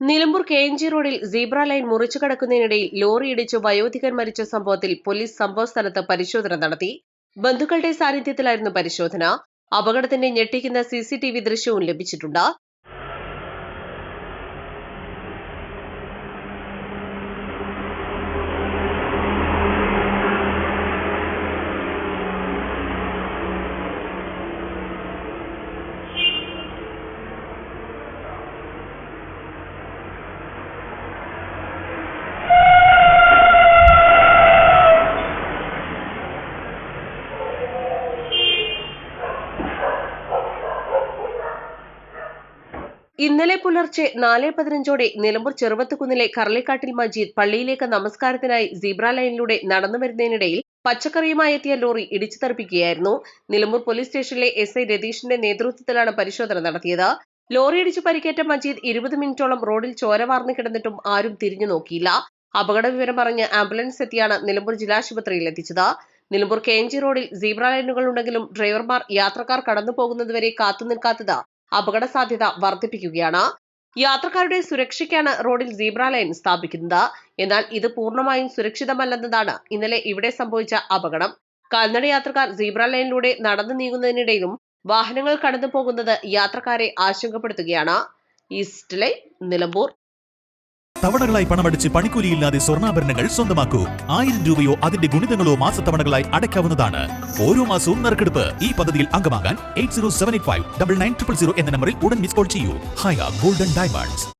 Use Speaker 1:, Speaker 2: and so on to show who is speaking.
Speaker 1: നിലമ്പൂർ കെ.എൻ.ജി റോഡിൽ zebra line മുറിച്ചു കടക്കുന്നതിനിടയിൽ lorry ഇടിച്ചു വയോധികൻ മരിച്ച സംഭവത്തിൽ പോലീസ് സംഭവസ്ഥലത്ത് പരിശോധന നടത്തി. ബന്ധുക്കളുടെ സാന്നിധ്യത്തിലായിരുന്നു പരിശോധന. അപകടത്തിന്റെ ഞെട്ടിക്കുന്ന സിസിടിവി ദൃശ്യവും ലഭിച്ചിട്ടുണ്ട്. ഇന്നലെ പുലർച്ചെ 4:15 നിലമ്പൂർ ചെറുവത്തുകുന്നിലെ കർളിക്കാട്ടിൽ മജീദ് പള്ളിയിലേക്ക് നമസ്കാരത്തിനായി സീബ്ര ലൈനിലൂടെ നടന്നു വരുന്നതിനിടയിൽ പച്ചക്കറിയുമായി എത്തിയ ലോറി ഇടിച്ചു തെറിപ്പിക്കുകയായിരുന്നു. നിലമ്പൂർ പോലീസ് സ്റ്റേഷനിലെ എസ്ഐ രതീഷിന്റെ നേതൃത്വത്തിലാണ് പരിശോധന നടത്തിയത്. ലോറി ഇടിച്ചു പരിക്കേറ്റ മജീദ് 20 മിനിറ്റോളം റോഡിൽ ചോര വാർന്നു കിടന്നിട്ടും ആരും തിരിഞ്ഞു നോക്കിയില്ല. അപകട വിവരം പറഞ്ഞ് ആംബുലൻസ് എത്തിയാണ് നിലമ്പൂർ ജില്ലാശുപത്രിയിൽ എത്തിച്ചത്. നിലമ്പൂർ കെ.എൻ.ജി റോഡിൽ സീബ്ര ലൈനുകൾ ഉണ്ടെങ്കിലും ഡ്രൈവർമാർ യാത്രക്കാർ കടന്നു പോകുന്നതുവരെ കാത്തുനിൽക്കാത്തത് അപകട സാധ്യത വർദ്ധിപ്പിക്കുകയാണ്. യാത്രക്കാരുടെ സുരക്ഷയ്ക്കാണ് റോഡിൽ സീബ്ര ലൈൻ സ്ഥാപിക്കുന്നത്. എന്നാൽ ഇത് പൂർണ്ണമായും സുരക്ഷിതമല്ലെന്നതാണ് ഇന്നലെ ഇവിടെ സംഭവിച്ച അപകടം. കാൽനട യാത്രക്കാർ സീബ്ര ലൈനിലൂടെ നടന്നു നീങ്ങുന്നതിനിടയിലും വാഹനങ്ങൾ കടന്നു പോകുന്നത് യാത്രക്കാരെ ആശങ്കപ്പെടുത്തുകയാണ്. East line, Nilambur.
Speaker 2: തവണകളായി പണമടിച്ച് പണിക്കൂലിയില്ലാതെ സ്വർണ്ണാഭരണങ്ങൾ സ്വന്തമാക്കൂ. 1000 രൂപയോ അതിന്റെ ഗുണിതങ്ങളോ മാസത്തവണകളായി അടയ്ക്കാവുന്നതാണ്. ഓരോ മാസവും നറുക്കെടുപ്പ്. ഈ പദ്ധതിയിൽ അംഗമാകാൻ 8078599000 എന്ന നമ്പറിൽ ഉടൻ മിസ് കോൾ ചെയ്യൂ. ഹയ ഗോൾഡൻ ഡയമണ്ട്സ്.